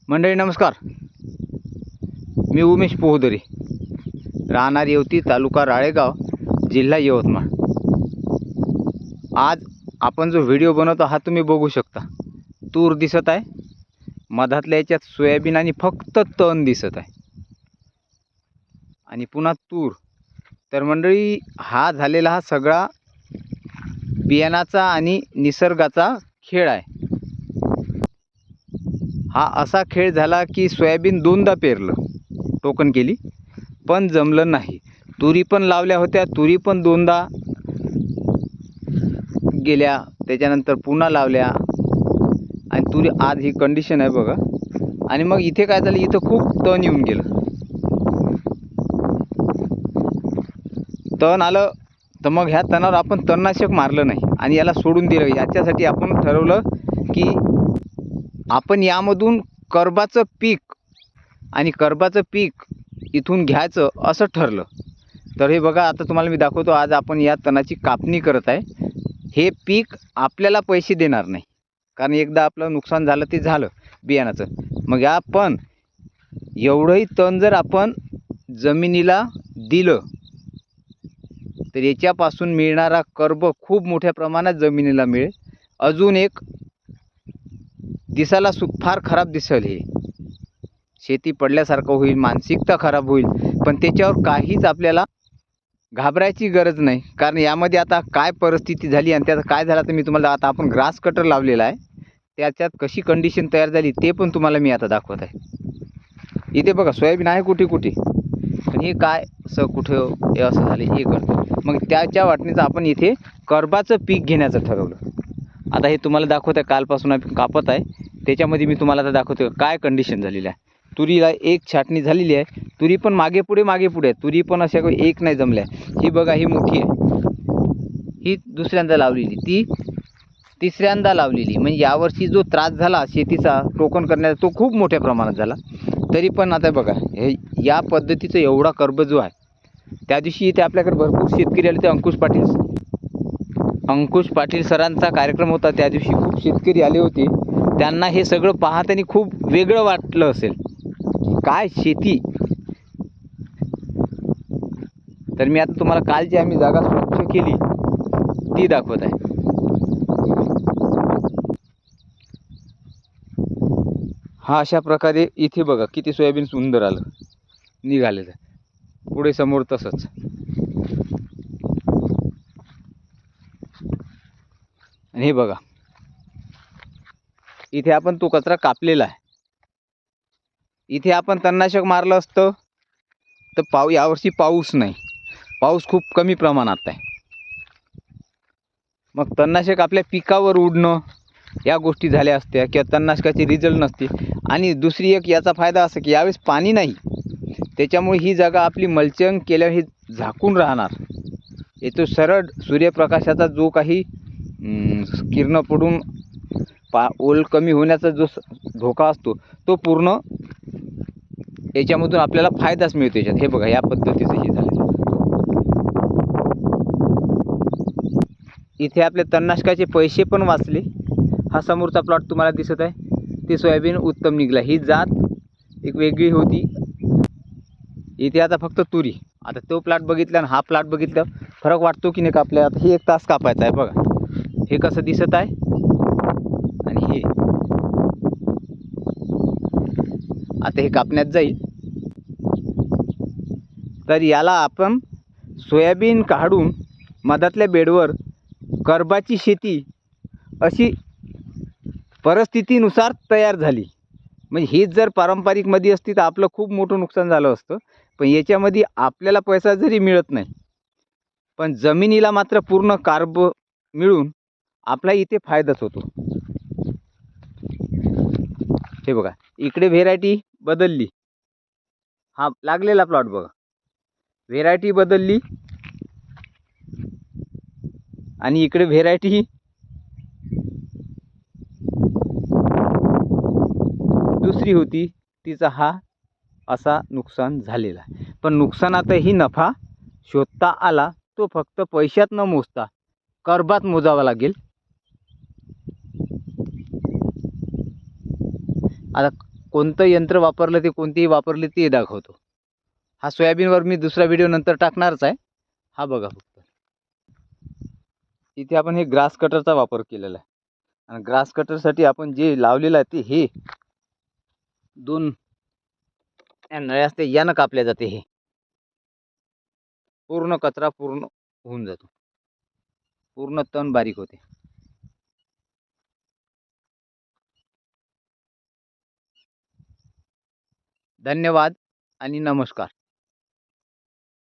मंडळी नमस्कार. मी उमेश पोहदरे, राहणार येवती, तालुका राळेगाव, जिल्हा यवतमाळ. आज आपण जो व्हिडिओ बनवतो हा तुम्ही बघू शकता. तूर दिसत आहे, मधातल्या याच्यात सोयाबीन आणि फक्त तण दिसत आहे आणि पुन्हा तूर. तर मंडळी हा झालेला हा सगळा बियाणाचा आणि निसर्गाचा खेळ आहे. हा असा खेळ झाला की सोयाबीन दोनदा पेरलं, टोकन केली, पण जमलं नाही. तुरी पण लावल्या होत्या, तुरी पण दोनदा गेल्या, त्याच्यानंतर पुन्हा लावल्या आणि तुरी आज ही कंडिशन आहे बघा. आणि मग इथे काय झालं, इथं खूप तण येऊन गेलं. तण आलं तर मग ह्या तणावर आपण तणनाशक मारलं नाही आणि याला सोडून दिलं. याच्यासाठी आपण ठरवलं की आपण यामधून कर्बाचं पीक आणि कर्बाचं पीक इथून घ्यायचं असं ठरलं. तर हे बघा, आता तुम्हाला मी दाखवतो. आज आपण या तणाची कापणी करत आहे. हे पीक आपल्याला पैसे देणार नाही, कारण एकदा आपलं नुकसान झालं ते झालं बियाणाचं. मग आपण एवढंही तण जर आपण जमिनीला दिलं तर याच्यापासून मिळणारा कर्ब खूप मोठ्या प्रमाणात जमिनीला मिळेल. अजून एक दिसायला फार खराब दिसेल, हे शेती पडल्यासारखं होईल, मानसिकता खराब होईल, पण त्याच्यावर काहीच आपल्याला घाबरायची गरज नाही. कारण यामध्ये आता काय परिस्थिती झाली आणि त्याचं काय झालं तर मी तुम्हाला, आता आपण ग्रास कटर लावलेला आहे, त्याच्यात कशी कंडिशन तयार झाली ते पण तुम्हाला मी आता दाखवत आहे. इथे बघा सोयाबीन आहे कुठे कुठे, पण हे काय असं कुठं हे असं झाले हे करतो. मग त्याच्या वाटणीचं आपण इथे कर्बाचं पीक घेण्याचं ठरवलं. आता हे तुम्हाला दाखवत आहे, कालपासून आपण कापत आहे, त्याच्यामध्ये मी तुम्हाला आता दाखवतो काय कंडिशन झालेली आहे. तुरीला एक छाटणी झालेली आहे, तुरी पण मागे पुढे आहे, तुरी पण अशा एक नाही जमल्या. ही बघा, ही मोठी आहे, ही दुसऱ्यांदा लावलेली, ती तिसऱ्यांदा लावलेली. म्हणजे यावर्षी जो त्रास झाला शेतीचा टोकन करण्याचा तो खूप मोठ्या प्रमाणात झाला. तरी पण आता बघा, हे या पद्धतीचं एवढा कर्ब जो आहे. त्या दिवशी इथे आपल्याकडे भरपूर शेतकरी आले. ते अंकुश पाटील सरांचा कार्यक्रम होता, त्या दिवशी खूप शेतकरी आले होते. त्यांना हे सगळं पाहताना खूप वेगळं वाटलं असेल, काय शेती. तर मी आता तुम्हाला कालची आम्ही जागा स्वच्छ केली ती दाखवत आहे. हा अशा प्रकारे इथे बघा किती सोयाबीन सुंदर आलं निघालेलं. पुढे समोर तसंच. आणि हे बघा, इथे आपण तो कचरा कापलेला आहे. इथे आपण तणनाशक मारलं असतं तर यावर्षी पाऊस नाही, पाऊस खूप कमी प्रमाणात आहे. मग तणनाशक आपल्या पिकावर उडणं या गोष्टी झाल्या असत्या, किंवा तणनाशकाचे रिझल्ट नसते. आणि दुसरी एक याचा फायदा असा की यावेळेस पाणी नाही, त्याच्यामुळे ही जागा आपली मल्चिंग केल्यावर ही झाकून राहणार. येतो सरळ सूर्यप्रकाशाचा जो काही किरण पडून ओल कमी होण्याचा जो धोका असतो तो पूर्ण याच्यामधून आपल्याला फायदाच मिळतो याच्यात. हे बघा, या पद्धतीचं हे झालं. इथे आपले तणनाशकाचे पैसे पण वाचले. हा समोरचा प्लॉट तुम्हाला दिसत आहे, ते सोयाबीन उत्तम निघला. ही जात एक वेगळी होती. इथे आता फक्त तुरी. आता तो प्लॉट बघितला आणि हा प्लॉट बघितला, फरक वाटतो की नाही का आपल्याला. आता हे 1 तास कापायचं आहे बघा, हे कसं दिसत आहे. आणि हे आता हे कापण्यात जाईल. तर याला आपण सोयाबीन काढून मधातल्या बेडवर कर्बाची शेती अशी परिस्थितीनुसार तयार झाली. म्हणजे हीच जर पारंपरिकमध्ये असती तर आपलं खूप मोठं नुकसान झालं असतं. पण याच्यामध्ये आपल्याला पैसा जरी मिळत नाही, पण जमिनीला मात्र पूर्ण कार्ब मिळून आपला इथे फायदाच होतो. हे बघा, इकडे व्हेरायटी बदलली. हा लागलेला प्लॉट बघा, व्हेरायटी बदलली आणि इकडे व्हेरायटी ही दुसरी होती, तिचा हा असा नुकसान झालेला. पण नुकसानातही नफा शोधता आला, तो फक्त पैशात न मोजता कर्बात मोजावा लागेल. आता कोणतं यंत्र वापरलं ते कोणतेही वापरले ते दाखवतो. हा सोयाबीनवर मी दुसरा व्हिडिओ नंतर टाकणारच आहे. हा बघा फक्त. इथे आपण हे ग्रास कटरचा वापर केलेला आहे. आणि ग्रास कटरसाठी आपण जे लावलेलं आहे ते हे 2 नळ्या असते यानं कापल्या जाते. हे पूर्ण कचरा पूर्ण होऊन जातो. पूर्ण तण बारीक होते. धन्यवाद आणि नमस्कार.